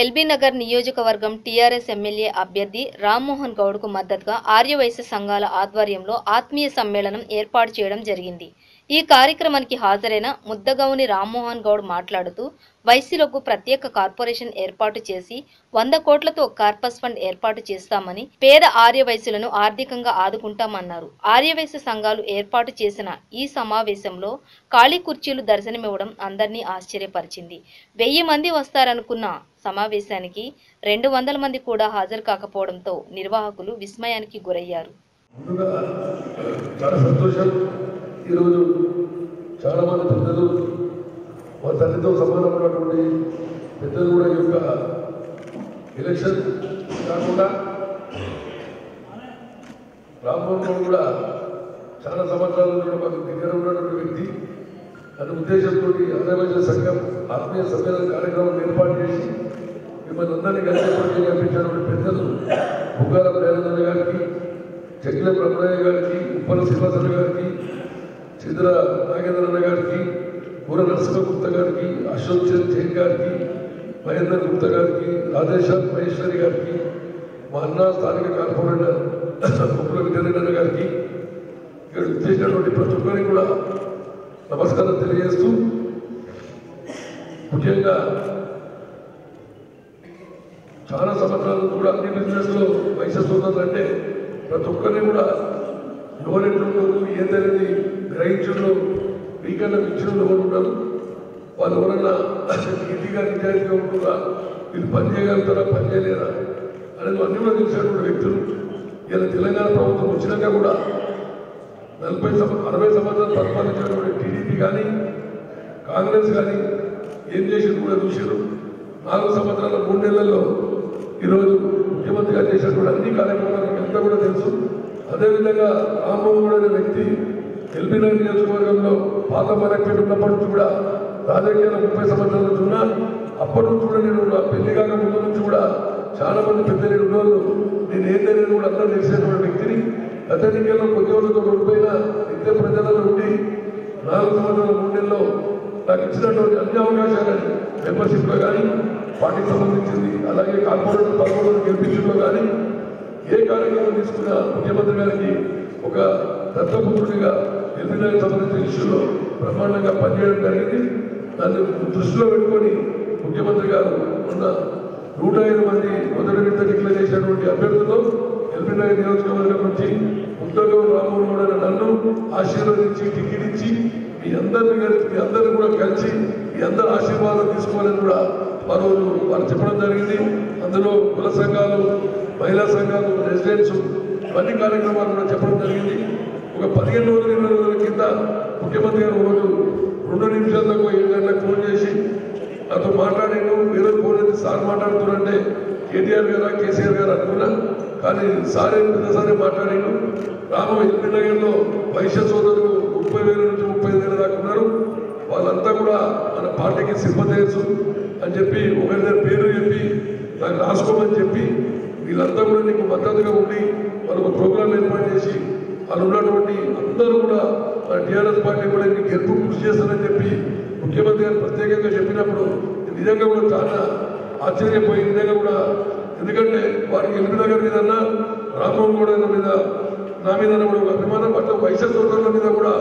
LB Nagar నియోజకవర్గం TRS MLA అభ్యర్థి రామ్మోహన్ గౌడ్కు మద్దతుగా ఆర్యవైశ్య సంఘాల ఆధ్వర్యంలో ఆత్మీయ సమ్మేళనం ఏర్పాటు చేయడం జరిగింది. ఈ కార్యక్రమానికి హాజరైన ముద్దగౌని రామ్మోహన్ గౌడ్ మాట్లాడుతూ వైశ్యులకు ప్రత్యేక కార్పొరేషన్ ఏర్పాటు చేసి 100 కోట్లతో కార్పస్ ఫండ్ ఏర్పాటు చేస్తామని, పేద ఆర్యవైశ్యులను ఆర్థికంగా ఆదుకుంటామన్నారు. ఆర్యవైశ్య సంఘాలు ఏర్పాటు చేసిన ఈ సమావేశంలో ఖాళీ కుర్చీలు దర్శనమివ్వడం అందరినీ ఆశ్చర్యపరిచింది. 1000 మంది వస్తారనుకున్న సమావేశానికి 200 మంది కూడా హాజరు కాకపోవడంతో నిర్వాహకులు విస్మయానికి గురయ్యారు. ఈరోజు చాలా మంది పెద్దలు మా తల్లితో సమానమైనటువంటి పెద్దలు కూడా ఈ యొక్క ఎలక్షన్ కాకుండా రామ్మోహన్ గౌడ్ కూడా చాలా సంవత్సరాల నుండి మాకు దగ్గర ఉన్నటువంటి వ్యక్తి. అనే ఉద్దేశంతో ఆర్యవైశ్య సంఘం ఆత్మీయ సమ్మేళన కార్యక్రమం ఏర్పాటు చేసి మిమ్మల్ని అందరినీ కలిసి కల్పించినటువంటి పెద్దలు బుగ్గాల ప్రేరణ గారికి, చెక్కిల బ్రహ్మయ్య గారికి, ఉప్పల శ్రీనివాసరావు గారికి, చిద్ర నాగేంద్రన్న గారికి, పూర నరసింహగుప్త గారికి, అశోక్ జైన్ గారికి, మహేంద్ర గుప్తా గారికి, రాధేశ్వర్ మహేశ్వరి గారికి, మా అన్న స్థానిక కార్పొరేటర్ కుప్పల విజయరెడ్డి గారికి, ఇక్కడ చేసినటువంటి ప్రతి ఒక్కరికి కూడా నమస్కారం తెలియజేస్తూ, ముఖ్యంగా చాలా సంవత్సరాలు కూడా అన్ని బిజినెస్లో వైశ్య సోదరులు అంటే ప్రతి ఒక్కరిని కూడా ఎవరెట్లున్నారు ఏదనేది గ్రహించడంలో వీకన్నా మించడంలో ఎవరు ఉన్నారు, వాళ్ళు ఎవరన్నా నీతిగా నిజాయితీగా ఉంటున్నా, వీళ్ళు పని చేయగలుగుతారా పని చేయలేరా అనేది అన్ని కూడా తెలిసినటువంటి వ్యక్తులు. ఇలా తెలంగాణ ప్రభుత్వం వచ్చినాక కూడా 60 సంవత్సరాలు పరిపాలించినటువంటి టీడీపీ కానీ కాంగ్రెస్ కానీ ఏం చేసి కూడా చూసారు. 4 సంవత్సరాల 3 నెలల్లో ఈరోజు ముఖ్యమంత్రిగా చేసినటువంటి అన్ని కార్యక్రమాలకు ఎంత కూడా తెలుసు. అదేవిధంగా రామ్మోహన్ గౌడ్ అనే వ్యక్తి ఎల్బీ నగర్ నియోజకవర్గంలో పాత మనపేట ఉన్నప్పటి నుంచి కూడా రాజకీయాలు 30 సంవత్సరాల నుంచి ఉన్నా, అప్పటి నుంచి కూడా నేను పెళ్లి కాక ముందు నుంచి కూడా చాలా మంది పెద్దలు ఉన్నవాళ్ళు నేను ఏంటనేది కూడా అందరూ తెలిసినటువంటి వ్యక్తిని. గత ఎన్నికల్లో కొద్ది రోజులతో ఓడిపోయిన నిత్య ప్రజలలో ఉండి 4 సంవత్సరాల 3 నెలల్లో నాకు ఇచ్చినటువంటి అన్ని అవకాశాలని మెంబర్షిప్లో కానీ, పార్టీకి సంబంధించింది అలాగే కార్పొరేటర్ 13 గెలిపించడంలో కానీ ఏ కార్యక్రమం తీసుకున్నా ముఖ్యమంత్రి గారికి ఒక దత్తపుత్రుడిగా ఎల్బీ నగర్ సంబంధించిన ఇష్యూలో బ్రహ్మాండంగా పనిచేయడం జరిగింది. దాన్ని దృష్టిలో పెట్టుకొని ముఖ్యమంత్రి గారు ఉన్న 105 మంది మొదటి విడత డిక్లేర్ చేసినటువంటి అభ్యర్థులు ఎల్బీ నగర్ నియోజకవర్గం నుంచి ముద్దగౌని రామ్మోహన్ గౌడ్ నన్ను ఆశీర్వదించి టికెట్ ఇచ్చి మీ అందరినీ కూడా కలిసి మీ అందరి ఆశీర్వాదం తీసుకోవాలని కూడా మరోజు వారు చెప్పడం జరిగింది. అందులో కుల సంఘాలు, మహిళా సంఘాలు, రెసిడెంట్స్ అన్ని కార్యక్రమాలు కూడా చెప్పడం జరిగింది. ఒక 15 రోజులు 20 రోజుల కింద ముఖ్యమంత్రి గారు రోజు 2 నిమిషాల్లో 7 గంటలకు ఫోన్ చేసి నాతో మాట్లాడాను. వేరే ఫోన్ అయితే సార్ మాట్లాడుతున్నారంటే కేటీఆర్ గారా కేసీఆర్ గారు అనుకున్నా, కానీ సారే పెద్దసారే మాట్లాడాను. ఎల్బీ నగర్లో వైశ్య సోదరులు 30,000 నుంచి 35,000 దాకా ఉన్నారు. వాళ్ళంతా కూడా మన పార్టీకి సింపథైజర్స్ అని చెప్పి ఒకరి పేరు చెప్పి నాకు రాసుకోమని చెప్పి వీళ్ళంతా కూడా నీకు మద్దతుగా ఉండి వాళ్ళు ఒక ప్రోగ్రాం ఏర్పాటు చేసి వాళ్ళు ఉన్నటువంటి అందరూ కూడా టీఆర్ఎస్ పార్టీ కూడా నీకు గెలుపు కృషి చేస్తారని చెప్పి ముఖ్యమంత్రి గారు ప్రత్యేకంగా చెప్పినప్పుడు నిజంగా కూడా చాలా ఆశ్చర్యపోయి నిజంగా కూడా, ఎందుకంటే వారికి ఎల్బీ నగర్ మీద రామ్మోహన్ గౌడ్ మీద నా మీద కూడా ఒక అభిమానం. అట్లా వైశ్య సోదరుల మీద కూడా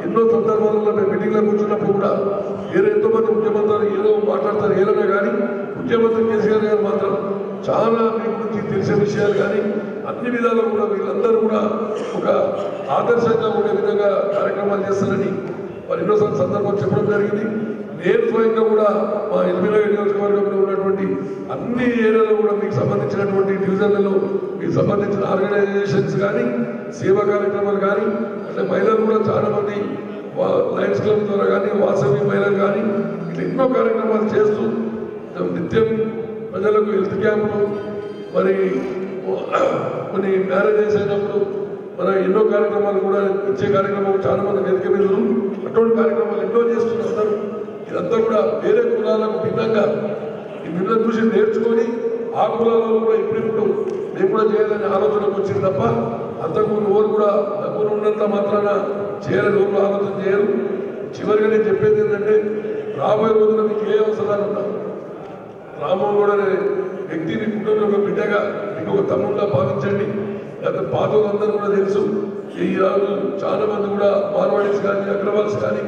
ఎన్నో సందర్భాలలో మేము మీటింగ్లో కూర్చున్నప్పుడు కూడా ఎంతోమంది ముఖ్యమంత్రులు ఏదో మాట్లాడతారు ఏదైనా కానీ ముఖ్యమంత్రి కేసీఆర్ గారు మాత్రం చాలా మీ గురించి తెలిసే విషయాలు కానీ అన్ని విధాలు కూడా వీళ్ళందరూ కూడా ఒక ఆదర్శంగా ఉండే విధంగా కార్యక్రమాలు చేస్తారని వారు ఎన్నోసార్లు సందర్భం చెప్పడం జరిగింది. నేను స్వయంగా కూడా మా ఎల్బీ నగర్ నియోజకవర్గంలో ఉన్నటువంటి అన్ని ఏరియాలో కూడా మీకు సంబంధించినటువంటి డివిజన్లలో మీకు సంబంధించిన ఆర్గనైజేషన్స్ కానీ సేవా కార్యక్రమాలు కానీ అంటే మహిళలు కూడా చాలా మంది లయన్స్ క్లబ్ ద్వారా కానీ వాసవి మహిళలు కానీ ఇట్లా ఎన్నో కార్యక్రమాలు చేస్తూ నిత్యం ప్రజలకు హెల్త్ క్యాంపులు మరి కొన్ని మ్యారేజెస్ అయినప్పుడు మన ఎన్నో కార్యక్రమాలు కూడా ఇచ్చే కార్యక్రమాలు చాలా మంది వేదిక మీద అటువంటి కార్యక్రమాలు ఎన్నో చేస్తున్నారు. ఇదంతా కూడా వేరే కులాలకు భిన్నంగా ఈ మిమ్మల్ని చూసి నేర్చుకొని ఆ కులాలలో కూడా ఇప్పుడిప్పుడు మేము కూడా చేయాలనే ఆలోచనకు వచ్చింది తప్ప అంతకుముందు ఎవరు కూడా డబ్బులు ఉన్నంత మాత్రాన చేయాలని ఎవరు ఆలోచన చేయరు. చివరిగా నేను చెప్పేది ఏంటంటే రాబోయే రోజున మీకు ఏ అవసరాలు ఉన్నా రామ్మోహన్ గౌడ్ అనే వ్యక్తిని కుటుంబంలో ఒక బిడ్డగా మీకు ఒక తమ్ముడుగా భావించండి. గత పాతలందరూ కూడా తెలుసు. ఈ రోజు చాలా మంది కూడా మార్వాడీస్ కానీ అగ్రవాల్స్ కానీ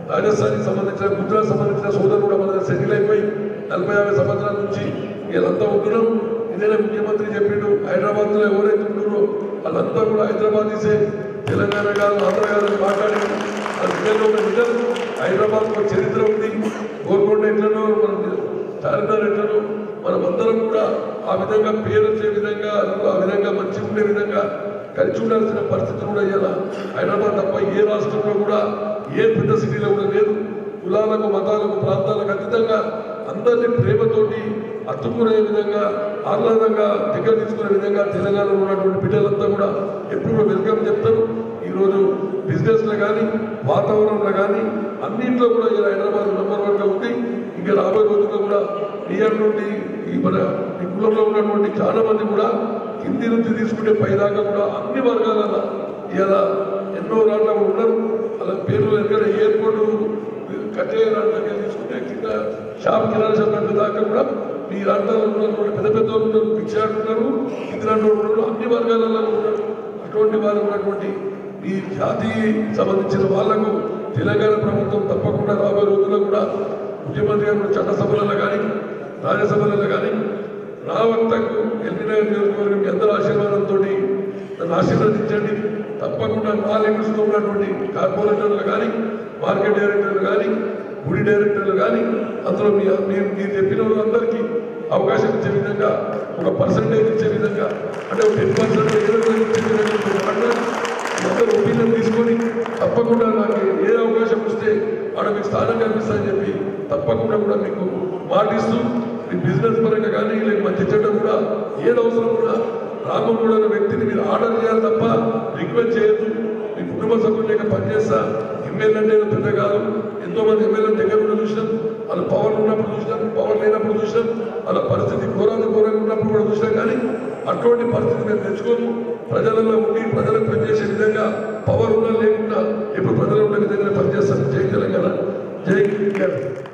రాజస్థాన్కి సంబంధించిన గుజరాత్ సంబంధించిన సోదరులు కూడా మన దగ్గర సెటిల్ అయిపోయి 40-50 సంవత్సరాల నుంచి వీళ్ళంతా ఉంటున్నాం. ఇదేనా ముఖ్యమంత్రి చెప్పిండు, హైదరాబాద్లో ఎవరైతే ఉంటున్నారో వాళ్ళంతా కూడా హైదరాబాదీసే, తెలంగాణ కాదు ఆంధ్ర కాదని మాట్లాడి నిజంగా ఉన్న నిజం. హైదరాబాద్లో చరిత్ర ఉంది. గోల్కొండ ఎట్లనో మన చార్మినార్ ఎట్లనో మనమందరం కూడా ఆ విధంగా పేరు వచ్చే విధంగా ఆ విధంగా మంచి ఉండే విధంగా కలిసి ఉండాల్సిన పరిస్థితి కూడా ఇవాళ హైదరాబాద్ తప్ప ఏ రాష్ట్రంలో కూడా ఏ పెద్ద సిటీలో కూడా లేదు. కులాలకు మతాలకు ప్రాంతాలకు అతీతంగా అందరినీ ప్రేమతోటి అత్తుకునే విధంగా ఆహ్లాదంగా దగ్గర తీసుకునే విధంగా తెలంగాణలో ఉన్నటువంటి బిడ్డలంతా కూడా ఎప్పుడు వెల్కమ్ చెప్తారు. ఈరోజు బిజినెస్లో కానీ వాతావరణంలో కానీ అన్నింటిలో కూడా ఇలా హైదరాబాద్ నెంబర్ 1గా ఉంది. ఇంకా రాబోయే రోజుల్లో కూడా నుండి మన ఈ కులంలో ఉన్నటువంటి చాలా మంది కూడా కింది నుంచి తీసుకుంటే పైదాకా కూడా అన్ని వర్గాల ఇలా ఎన్నో రాళ్ళ ఉన్నారు. అలా పేర్లు ఎక్కడ ఎయిర్పోర్ట్ కట్టే దగ్గర తీసుకుంటే కింద షాప్ కిరాణా షాప్ దాకా కూడా మీ రాష్ట్రాల్లో ఉన్నటువంటి పెద్ద పెద్ద ఉన్నారు, పిచ్చాడున్నారు, కింది రాళ్ళు ఉన్నారు, అన్ని వర్గాలలో ఉన్నారు. అటువంటి వారు ఉన్నటువంటి ఈ జాతికి సంబంధించిన వాళ్లకు తెలంగాణ ప్రభుత్వం తప్పకుండా రాబోయే రోజుల్లో కూడా ముఖ్యమంత్రి గారు చట్టసభలలో కానీ రాజ్యసభలలో కానీ నా వక్తకు ఎల్బీనగర్ నియోజకవర్గం అందరూ ఆశీర్వాదంతో నన్ను ఆశీర్వదించండి. తప్పకుండా నా లిమిట్స్లో ఉన్నటువంటి కార్పొరేటర్లు కానీ మార్కెట్ డైరెక్టర్లు కానీ గుడి డైరెక్టర్లు కానీ అందులో మీరు చెప్పిన వాళ్ళందరికీ అవకాశం ఇచ్చే విధంగా ఒక పర్సంటేజ్ ఇచ్చే విధంగా అంటే ఒక 10% ఇచ్చే విధంగా మాట్లాడి అందరూ ఒపీనియన్ తీసుకొని తప్పకుండా నాకు ఏ అవకాశం వస్తే ఆడ మీకు స్థానం కల్పిస్తానని చెప్పి తప్పకుండా కూడా మీకు మాటిస్తూ మీ బిజినెస్ పరంగా కానీ లేక మంచి చెడ్డ కూడా ఏది అవసరం కూడా రామన్ గౌడ్ అనే వ్యక్తిని మీరు ఆర్డర్ చేయాలి తప్ప రిక్వెస్ట్ చేయొద్దు. మీ కుటుంబ సభ్యులు లేక పనిచేస్తా ఎమ్మెల్యే అంటే పెద్ద కాదు. ఎంతో మంది ఎమ్మెల్యే దగ్గర కూడా చూసినాం, వాళ్ళ పవర్ ఉన్నప్పుడు చూసినాం, పవర్ లేనప్పుడు చూసినాం, వాళ్ళ పరిస్థితి ఘోరంగా ఉన్నప్పుడు కూడా చూసినాం. కానీ అటువంటి పరిస్థితి మేము తెచ్చుకోము. ప్రజలలో ఉండి ప్రజలకు పనిచేసే విధంగా పవర్ ఉన్నా లేకుండా ఇప్పుడు ప్రజలు ఉన్న విధంగా పనిచేస్తాం. జై తెలంగాణ, జై కేంద్ర.